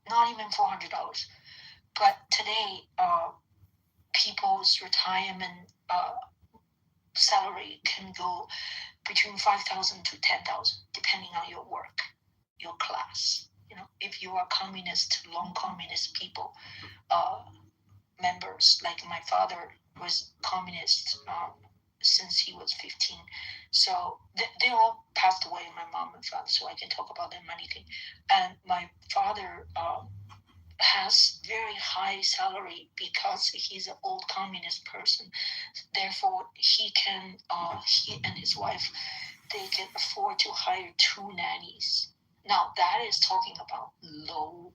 not even $400. But today, people's retirement salary can go between 5,000 to 10,000, depending on your work, your class. If you are communist, long communist people, members, like my father was communist since he was 15. So they all passed away, my mom and father, so I can talk about their money thing. And my father has very high salary because he's an old communist person. Therefore, he and his wife, they can afford to hire 2 nannies. Now, that is talking about low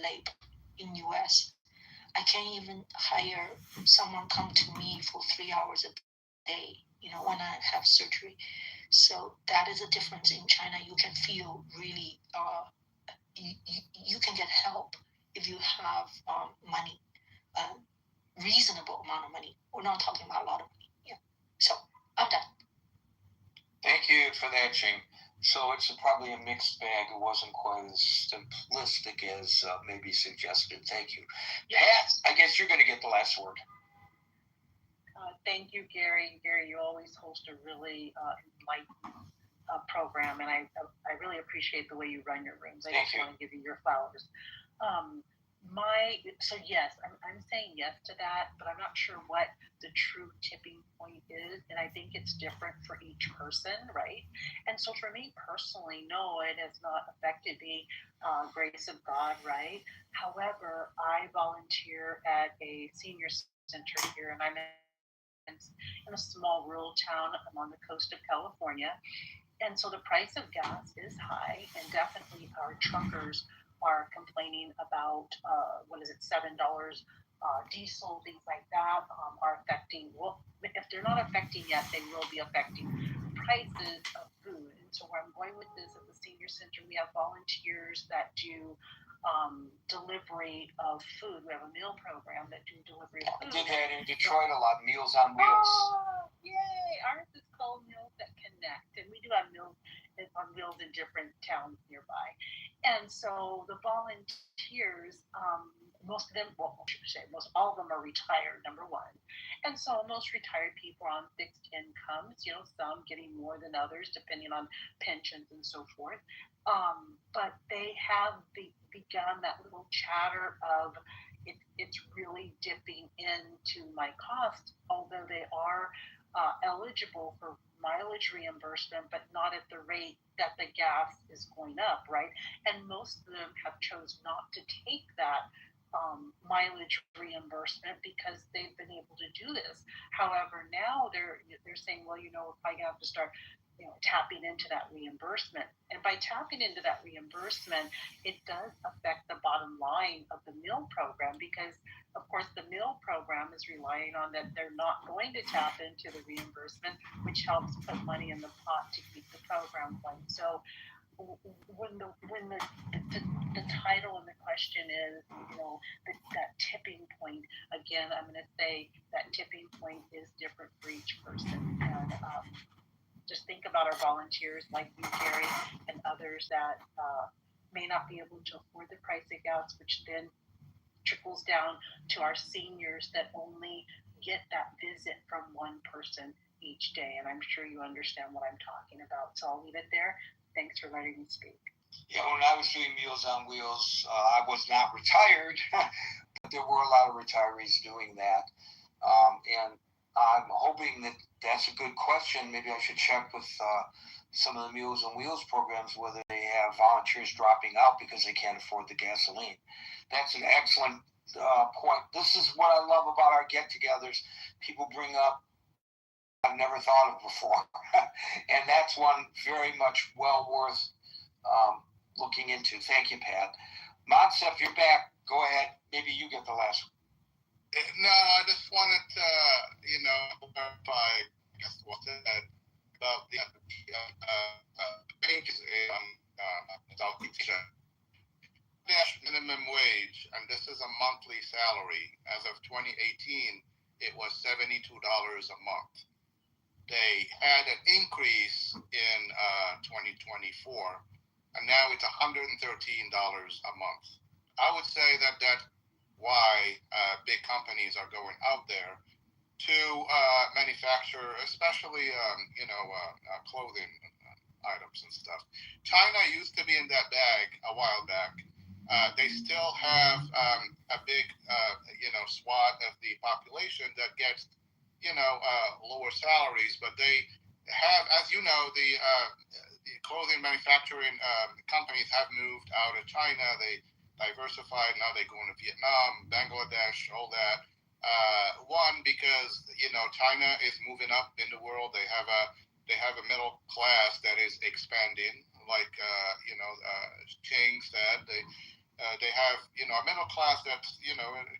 labor in US. I can't even hire someone come to me for 3 hours a day, when I have surgery. So that is a difference in China. You can feel really, you can get help if you have money, reasonable amount of money. We're not talking about a lot of money. Yeah. So I'm done. Thank you for that, Jing. So it's probably a mixed bag. It wasn't quite as simplistic as maybe suggested. Thank you. Pat, I guess you're going to get the last word. Thank you, Gary. Gary, you always host a really enlightening program, and I really appreciate the way you run your rooms. I just want to give you your flowers. So yes, I'm saying yes to that, but I'm not sure what the true tipping point is, and I think it's different for each person, right? And so for me personally, no, it has not affected me. Grace of God, right? However, I volunteer at a senior center here, and I'm in a small rural town on the coast of California. And so the price of gas is high, and definitely our truckers are complaining about $7 diesel, things like that are affecting. Well, if they're not affecting yet, they will be affecting prices of food. And so where I'm going with this at the senior center, we have volunteers that do delivery of food. We have a meal program that do delivery of food. I did that in Detroit a lot, Meals on Wheels. Oh, yay! Ours is called Meals That Connect, and we do have meals on wheels in different towns nearby. And so the volunteers, most of them, well, I should say, most all of them are retired, number one. And so most retired people are on fixed incomes, some getting more than others depending on pensions and so forth. But they have begun that little chatter of it's really dipping into my cost, although they are eligible for mileage reimbursement, but not at the rate that the gas is going up, right? And most of them have chose not to take that mileage reimbursement because they've been able to do this. However, now they're saying, well, if I have to start tapping into that reimbursement. And by tapping into that reimbursement, it does affect the bottom line of the meal program because, of course, the meal program is relying on that they're not going to tap into the reimbursement, which helps put money in the pot to keep the program going. So when the title and the question is, that tipping point, again, I'm going to say that tipping point is different for each person. And just think about our volunteers like you, Gary, and others that may not be able to afford the price of gas, which then trickles down to our seniors that only get that visit from one person each day. And I'm sure you understand what I'm talking about. So I'll leave it there. Thanks for letting me speak. Yeah, when I was doing Meals on Wheels, I was not retired, but there were a lot of retirees doing that. And I'm hoping that that's a good question. Maybe I should check with some of the Meals on Wheels programs whether they have volunteers dropping out because they can't afford the gasoline. That's an excellent point. This is what I love about our get-togethers. People bring up I've never thought of before. And that's one very much well worth looking into. Thank you, Pat. Montse, if you're back, go ahead. Maybe you get the last one. No, I just wanted to, clarify, I guess, what said about the wages in Southeast Asia. Minimum wage, and this is a monthly salary. As of 2018, it was $72 a month. They had an increase in 2024, and now it's $113 a month. I would say that's why big companies are going out there to manufacture, especially clothing items and stuff. China used to be in that bag a while back. They still have a big swath of the population that gets lower salaries, but they have, as you know, the clothing manufacturing companies have moved out of China. They diversified. Now they go into Vietnam, Bangladesh, all that. One, because China is moving up in the world. They have a middle class that is expanding, like Ching said. They have a middle class that's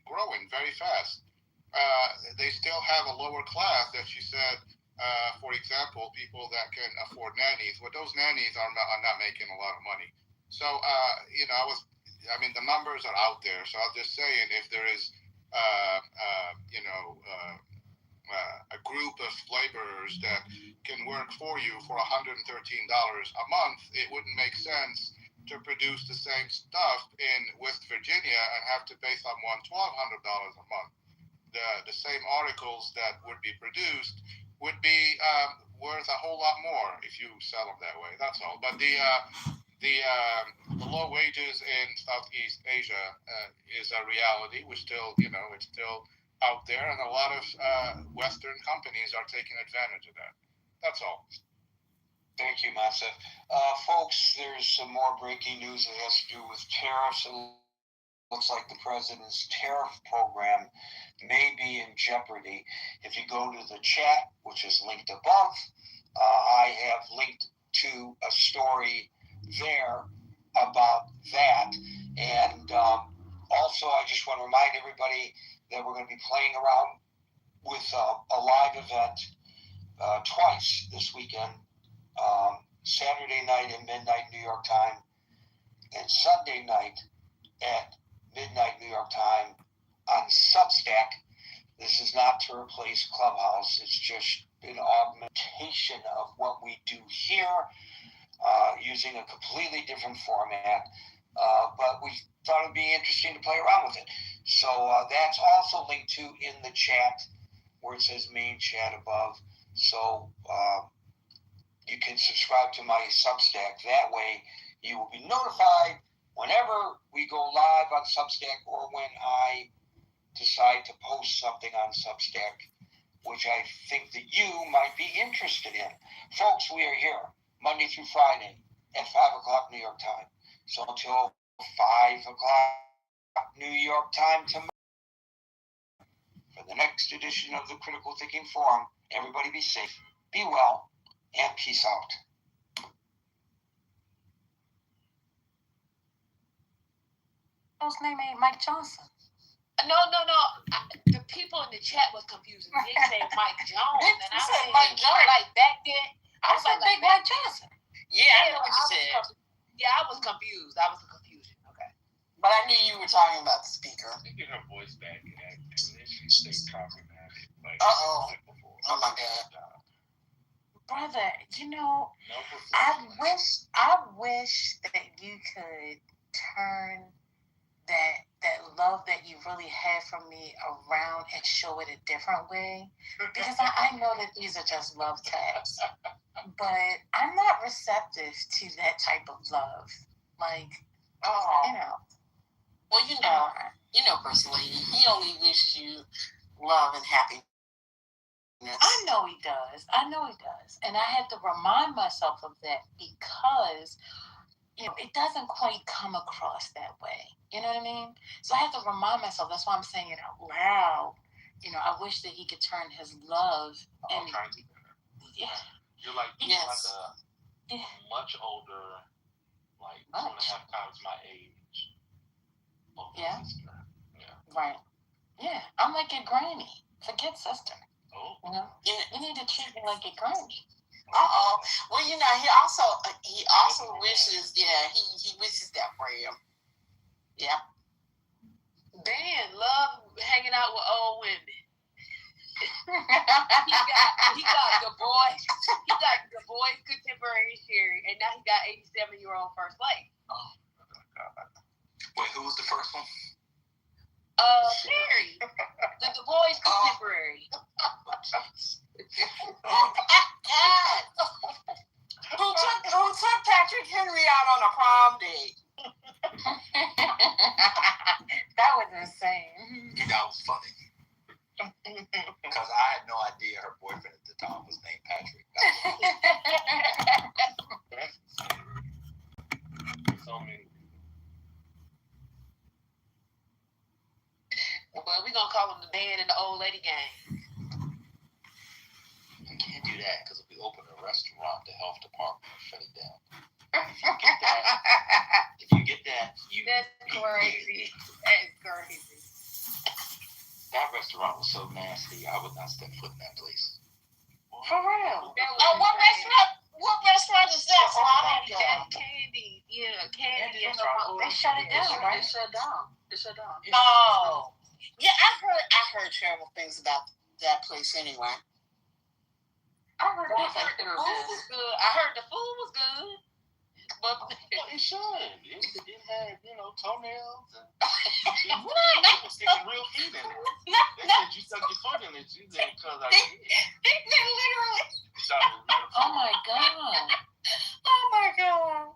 growing very fast. They still have a lower class that she said. For example, people that can afford nannies. Well, those nannies are not making a lot of money. So the numbers are out there. So I'm just saying, if there is a group of laborers that can work for you for $113 a month, it wouldn't make sense to produce the same stuff in West Virginia and have to pay someone $1,200 a month. The same articles that would be produced would be worth a whole lot more if you sell them that way. That's all. But the low wages in Southeast Asia is a reality. It's still out there, and a lot of Western companies are taking advantage of that. That's all. Thank you, Masa. Folks, there's some more breaking news that has to do with tariffs. It looks like the president's tariff program may be in jeopardy. If you go to the chat, which is linked above, I have linked to a story there about that. And also, I just want to remind everybody that we're going to be playing around with a live event twice this weekend. Saturday night at midnight New York time and Sunday night at midnight New York time on Substack. This is not to replace Clubhouse. It's just an augmentation of what we do here, using a completely different format. But we thought it would be interesting to play around with it. So that's also linked to in the chat where it says main chat above. So you can subscribe to my Substack. That way you will be notified whenever we go live on Substack or when I decide to post something on Substack, which I think that you might be interested in. Folks, we are here Monday through Friday at 5 o'clock New York time. So until 5 o'clock New York time tomorrow, for the next edition of the Critical Thinking Forum, everybody be safe, be well, and peace out. Whose name ain't Mike Johnson? No. The people in the chat was confused. They said Mike Jones, and I said Mike Jones. Like back then, I said Big Mike Johnson. Yeah, I know what you said. I was confused. I was a confusion. Okay. But I knew you were talking about the speaker. They get her voice back and then she stayed talking at it like before. Oh my God. Brother, I wish that you could turn that love that you really had for me around and show it a different way. Because I know that these are just love tags. But I'm not receptive to that type of love. Like, Well, personally, he only wishes you love and happiness. I know he does. And I have to remind myself of that because, it doesn't quite come across that way. You know what I mean? So I have to remind myself. That's why I'm saying it out loud. I wish that he could turn his love. I'm trying to do that. Yeah. You're like much older, like 2.5 times my age. Yeah. Sister. Yeah. Right. Yeah. I'm like your granny. Forget sister. Oh. You need to treat me like your granny. Well, he also wishes. Yeah, he wishes that for you. Yeah. Dan love hanging out with old women. he got the boys contemporary Sherry, and now he got 87-year-old first lady. Oh, God. Wait, who was the first prom date. That was insane. That was funny. Because I had no idea her boyfriend at the time was named Patrick. So many. Well, we're gonna call them the man and the old lady gang. You can't do that because if we open a restaurant, the health department will shut it down. If you get that, That's crazy. That is crazy. that restaurant was so nasty, I would not step foot in that place. For real. What restaurant is that? So I don't know. That Candy. Yeah, Candy. They shut it down, right? They shut down. They shut down. Oh, yeah, I heard terrible things about that place anyway. I heard the food was good. I heard the food was good. But Well, it should. It had, toenails and people sticking real feet in it. They said you stuck your foot in it. You said because I did. Literally. oh my god. Oh my god.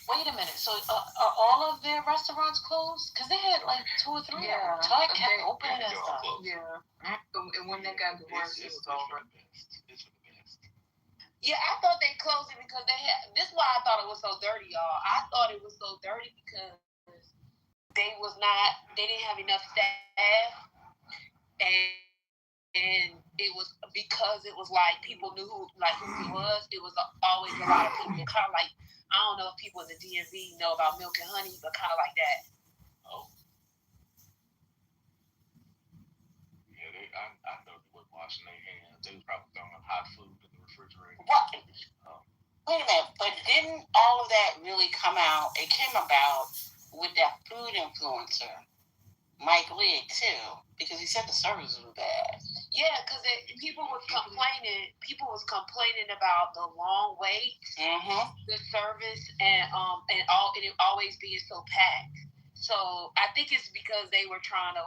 Wait a minute. So are all of their restaurants closed? Because they had like 2 or 3 of them. Tug kept opening and stuff. Yeah. And when they got divorced, it was over. It's for the best. Yeah, I thought they closed it because they had. This is why I thought it was so dirty, y'all. I thought it was so dirty because they didn't have enough staff, and it was because it was like people knew who he was. It was always a lot of people, kind of like, I don't know if people in the DMV know about Milk and Honey, but kind of like that. Oh. Yeah, I know they weren't washing their hands. They was probably throwing up hot food in the refrigerator. What? Wait a minute, but didn't all of that really come out? It came about with that food influencer, Mike Lee, too, because he said the service was bad. Yeah, because people was complaining. People was complaining about the long wait, the service, and it always being so packed. So I think it's because they were trying to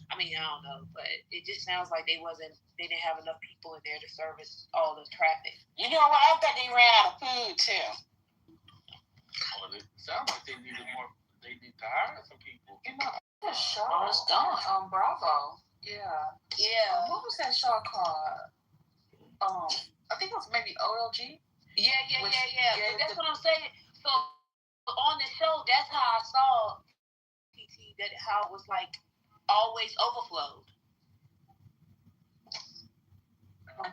I don't know, but it just sounds like they didn't have enough people in there to service all the traffic. You know what? I bet they ran out of food too. Well, it sounds like they need to hire some people. The show. It's gone. Bravo. Yeah. Yeah. What was that show called? I think it was maybe OLG. Yeah. Which But that's what I'm saying. So on the show, that's how I saw PT. That how it was always overflowed.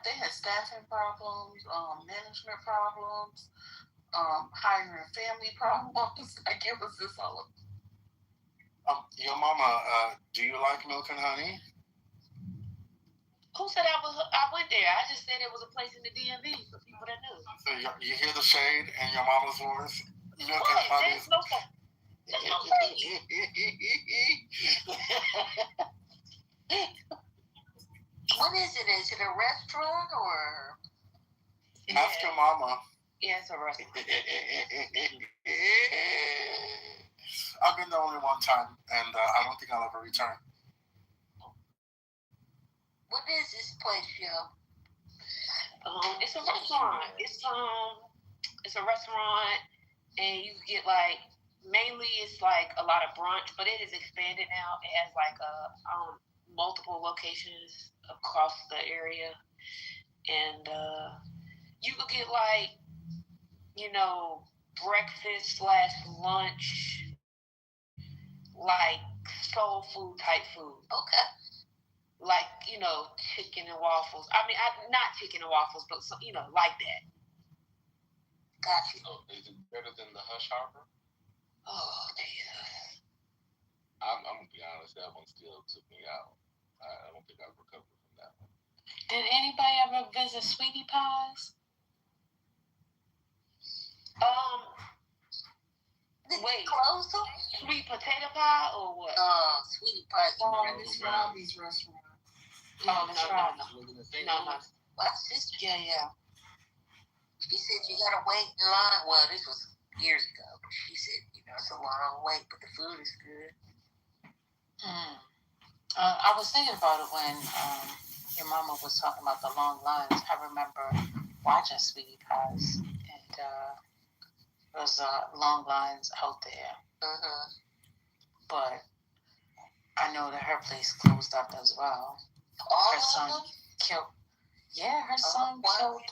They had staffing problems, management problems, hiring family problems. It was just all of. Your mama, do you like Milk and Honey? Who said I went there? I just said it was a place in the DMV for people that knew. So you hear the shade in your mama's voice? Milk What? and Honey. There's no shade. What is it? Is it a restaurant or? Ask your mama. Yeah, it's a restaurant. I've been there only one time, and I don't think I'll ever return. What is this place, yo? It's a restaurant. It's a restaurant, and you get mainly it's a lot of brunch, but it is expanded now. It has multiple locations across the area, and you could get breakfast / lunch, soul food type food. Okay. Chicken and waffles. I mean, not chicken and waffles, but like that. Gotcha. So is it better than the Hush Harbor? Oh, Jesus. I'm gonna be honest, that one still took me out. I don't think I've recovered from that one. Did anybody ever visit Sweetie Pies? Wait. Closed them? Sweet potato pie or what? Sweetie Pie. Miss Robbie's restaurant. Oh, no. My sister. Yeah. She said you gotta wait in line. Well, this was years ago. But she said, it's a long wait, but the food is good. I was thinking about it when your mama was talking about the long lines. I remember watching Sweetie Pies, and was long lines out there. But I know that her place closed up as well. Her son killed. Yeah, her son killed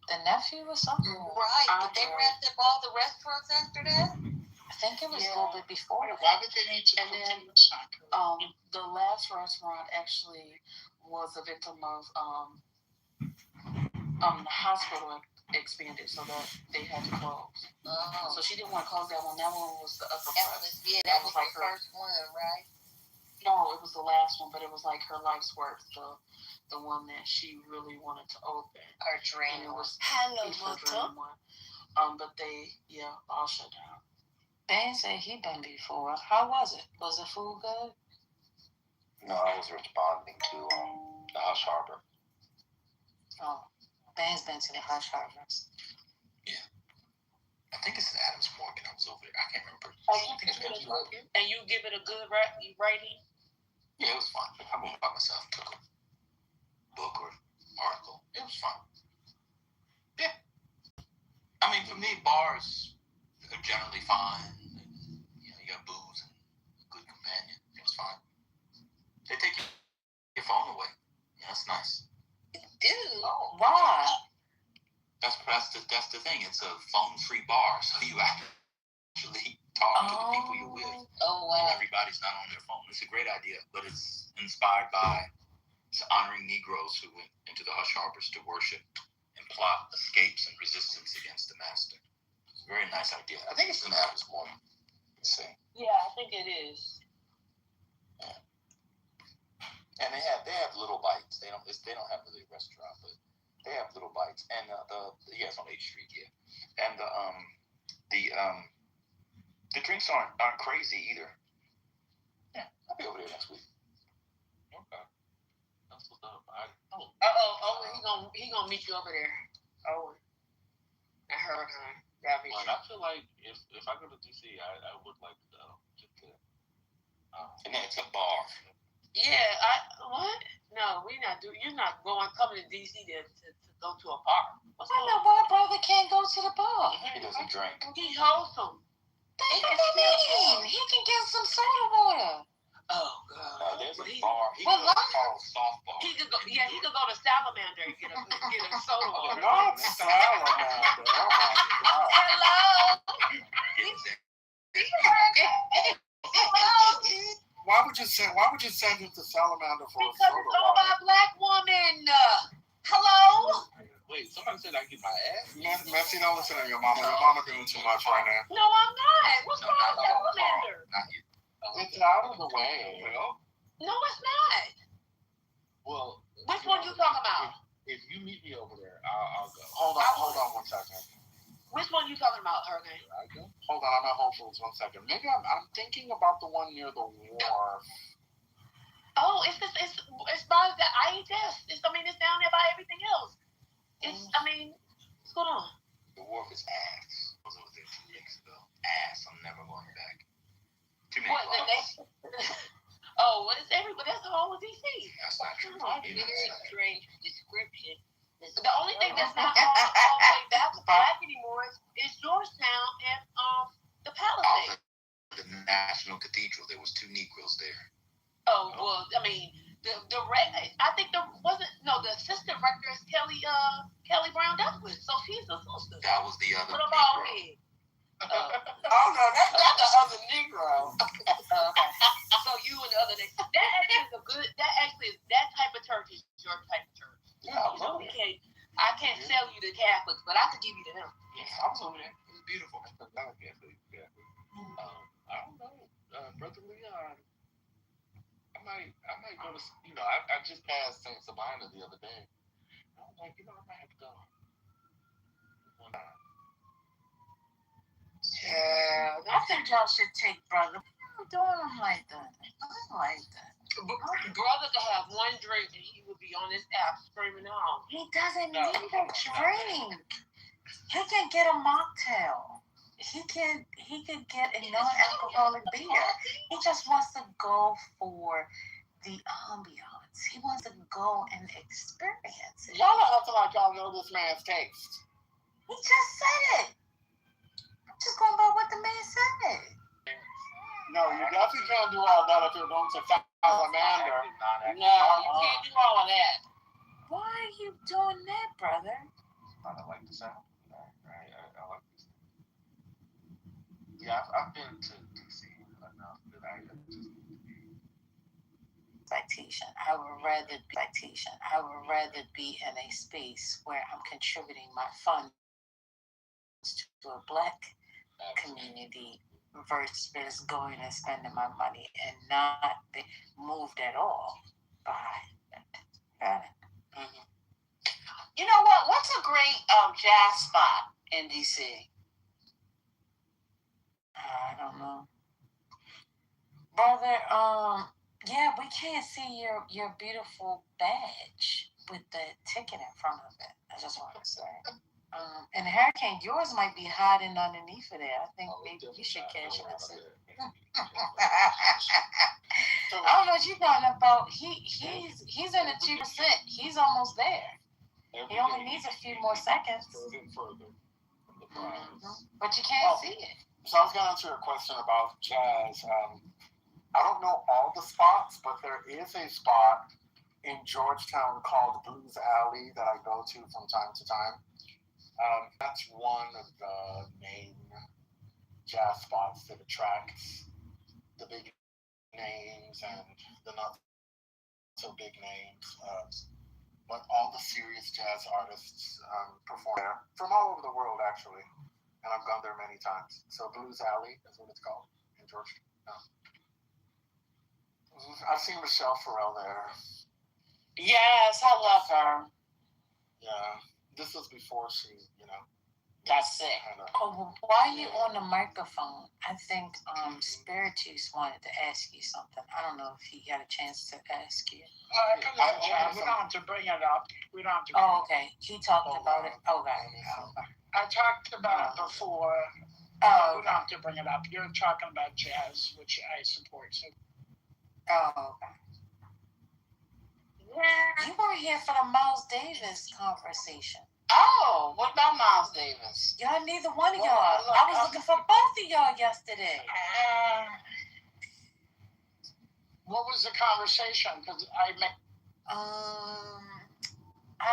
the nephew or something. Right. Did they wrap up all the restaurants after that? I think it was a little bit before. Why would they need to? And then the last restaurant actually was a victim of the hospital expanded, so that they had to close. So she didn't want to close that one. That one was the upper crust. That was like the first one, right? No, it was the last one, but it was like her life's work, the one that she really wanted to open. Her dream. And it was Hello, dream one. But they all shut down. Ben said he been before. How was it? Was the food good? No, I was responding to the Hush Harbor. Oh, Ben's been to the Hush Harbors. Yeah. I think it's Adams Morgan. I was over there. I can't remember. And you give it a good rating? Yeah, it was fun. I went by myself, took a book or article. It was fun. Yeah. I mean, for me, bars are generally fine. You know, you got booze and a good companion. It was fine. They take your phone away. Yeah, that's nice. Dude. Oh, why? That's the thing. It's a phone-free bar, so you actually talk to the people you're with. Oh, wow. And everybody's not on their phone. It's a great idea, but it's inspired by honoring Negroes who went into the Hush Harbors to worship and plot escapes and resistance against the master. It's a very nice idea. I think it's in Adams Morgan. Let's see. Yeah, I think it is. Yeah. And they have little bites. They don't have really a restaurant, but they have little bites. And it's on 8th Street, yeah. And the drinks aren't crazy either. Yeah, I'll be over there next week. Okay. That's what's up. He gonna meet you over there. Oh, I heard her. But I feel like if I go to DC, I would like to go. Just to, And then it's a bar. Yeah, what? No, you're not coming to DC to go to a bar. What's I know my brother can't go to the bar. He doesn't drink. He's wholesome. What do you mean? He can get some soda water. Oh God. There's a bar. He Well, goes called softball. He could go. Yeah, he could go to Salamander and get a soda water. Not salamander. Oh my God. Hello. Why would you send him to salamander for Because a soda it's all water? about black woman. Hello. wait, somebody said I get my ass? Messi, don't listen to your mama. Your mama doing too much right now. No, I'm not. What's wrong with Salamander? Not you. It's out of the way. Well, No, it's not. well. Which one you talking about? If you meet me over there, I'll go. Hold on 1 second. Which one you talking about, Hurricane? I go. Hold on, I'm at Whole Foods 1 second. Maybe I'm thinking about the one near the wharf. Oh, it's by the IHS. It's down there by everything else. What's going on? The wharf is ass. I was over there 2 weeks ago. Ass. I'm never going back. Too many blocks. It's everywhere. That's the whole of DC. That's not true. Very strange description. The only thing that's not all the way back anymore is Georgetown and the Palisades. The National Cathedral. There was 2 Negroes there. Oh well, I think the assistant rector is Kelly Brown Douglas, so she's a sister. That was the other What about Negro. me? Oh no, that's not the other Negro. Okay. So you and the other day. That type of church is your type of church. Yeah, I was over there. I can't sell you the Catholics, but I could give you to them. Yeah, I was over there. It was beautiful. I don't know. Brother Leon, I might go to, I just passed St. Sabina the other day. I was like, I might have to go. Yeah, I think y'all should take brother. I'm doing him like that. I don't like that. Brother could have one drink and he would be on this app screaming out. He doesn't need a drink. He can get a mocktail. He could get a non-alcoholic beer. He just wants to go for the ambiance. He wants to go and experience it. Y'all are acting like y'all know this man's taste. He just said it. can't do all that if you're going to salamander. No, you can't do all of that. Why are you doing that, brother? I like the sound. I like this. Yeah, I've been to DC enough that I just Citation. I would rather be in a space where I'm contributing my funds to a Black community versus going and spending my money and not be moved at all by it. Mm-hmm. You know what? What's a great jazz spot in DC? I don't know, brother. Yeah, we can't see your beautiful badge with the ticket in front of it. I just want to say. And Hurricane, yours might be hiding underneath of there. I think maybe you should cash it. I don't know what you're talking about. He's in the 2%. He's almost there. He only needs a few more seconds. But you can't see it. So I was going to answer a question about jazz. I don't know all the spots, but there is a spot in Georgetown called Blues Alley that I go to from time to time. That's one of the main jazz spots that attracts the big names and the not so big names. But all the serious jazz artists perform there from all over the world, actually. And I've gone there many times. So Blues Alley is what it's called in Georgetown. I've seen Michelle Farrell there. Yes, I love her. Yeah, this was before she, got sick. Oh, while you're on the microphone, I think Spiritus wanted to ask you something. I don't know if he got a chance to ask you. We don't have to bring it up. We don't have to. Oh, okay. He talked about it. Okay. I talked about it before. Oh, we don't have to bring it up. You're talking about jazz, which I support. So. Oh, okay. You were here for the Miles Davis conversation. Oh, what about Miles Davis? Y'all, neither one of y'all. I was looking for both of y'all yesterday. What was the conversation? Because I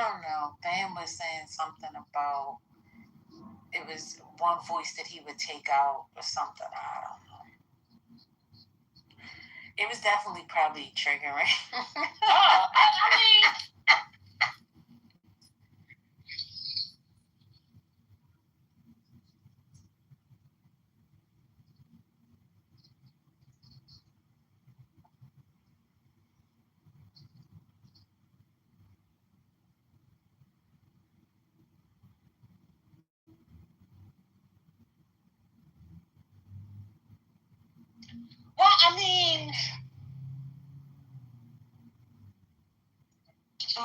don't know. Dan was saying something about it was one voice that he would take out or something. I don't know. It was definitely probably triggering. I mean. Well, I mean,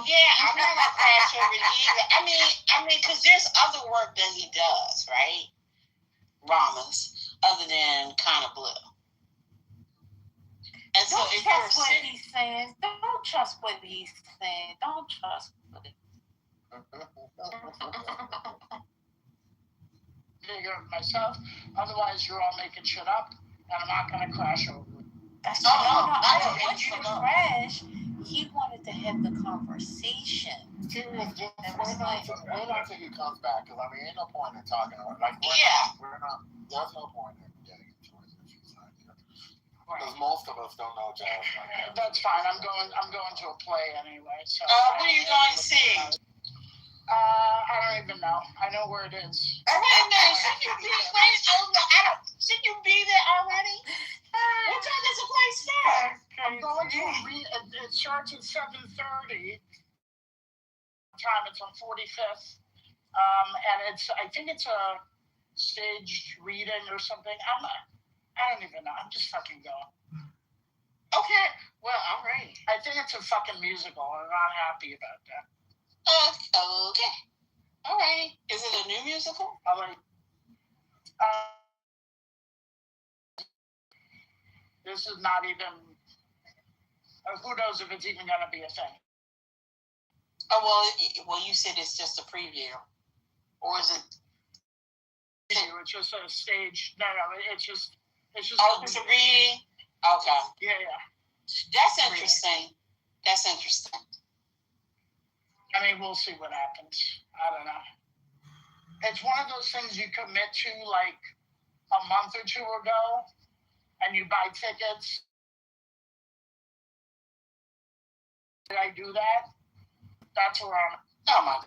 yeah, I'm not gonna crash over it either. I mean, because there's other work that he does, right? Ramas, other than kind of blue. And so don't trust what he's saying. Don't trust what he's saying. Don't trust what he's figure it myself. Otherwise, you're all making shit up, and I'm not gonna crash over it. That's true. I don't want you to crash. He wanted to have the conversation. Wait until he comes back, because ain't no point in talking about it. We're not. There's no point in getting into it if he's not here. Because most of us don't know jazz like that. That's fine. I'm going to a play anyway. So. What are you going to see? I don't even know. I know where it is. Oh, wait a minute. Shouldn't you be there already? What time does the play start? I'm going to read. It starts at 7:30. Time it's on 45th. And I think it's a staged reading or something. I don't even know. I'm just fucking going. Okay. Well, all right. I think it's a fucking musical. I'm not happy about that. Okay. All right. Is it a new musical? This is not even. Who knows if it's even going to be a thing? Oh well. You said it's just a preview, or is it? It's just a stage. No. It's just. Oh, it's a reading. Okay. Yeah. That's interesting. That's interesting. I mean, we'll see what happens. I don't know. It's one of those things you commit to like a month or two ago, and you buy tickets. Did I do that? That's where I'm. Oh my.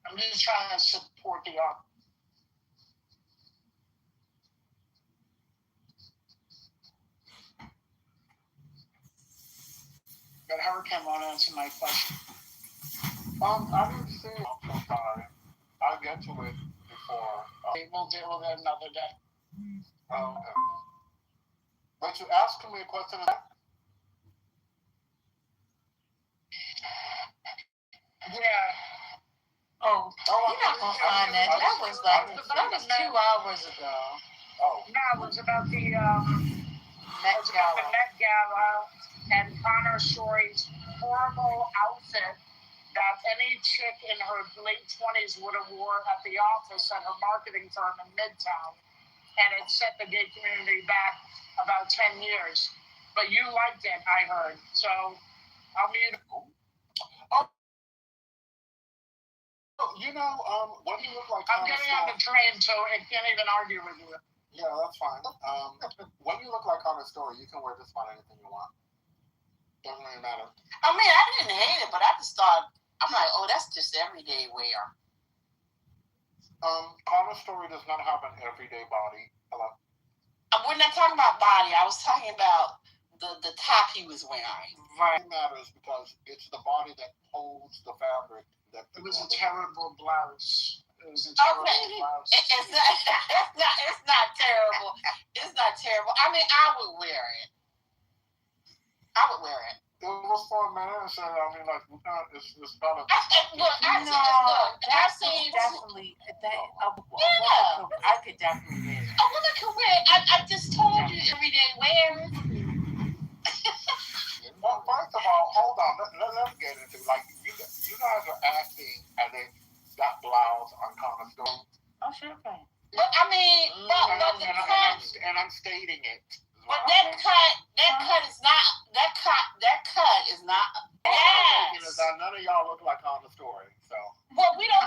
I'm just trying to support the art. But Hurricane won't answer my question. I didn't see it. I'm sorry. I'll get to it before. We'll deal with it another day. Okay. But you asking me a question. Yeah. Oh, you're not gonna find that. That was 2 hours ago. Oh. No, it was about the Met Gala and Connor Story's horrible outfit that any chick in her late 20s would have wore at the office at her marketing firm in Midtown. And it set the gay community back about 10 years. But you liked it, I heard. So I'll mute. You know, what do you look like? I'm getting on the train, so I can't even argue with you. Yeah, that's fine. When you look like on a story, you can wear just about anything you want. Doesn't really matter. I mean, I didn't hate it, but I just thought, I'm like, oh, that's just everyday wear. Connor's story does not have an everyday body. Hello? We're not talking about body. I was talking about the top he was wearing. Right. It matters because it's the body that holds the fabric. It was a terrible blouse. It was a terrible blouse. It's not terrible. It's not terrible. I mean, I would wear it. It was for a man, so I mean, like, it's not a. I've seen definitely that. I could definitely wear it. A woman can wear it. I just told you everyday wear it. Well, first of all, hold on. Let's get into like you guys are acting as if that blouse on Connor's story. Oh, sure. But I mean, but the cut, and I'm stating it. But that cut is not. That cut is not. Yes. None of y'all look like on the story, so. Well, we don't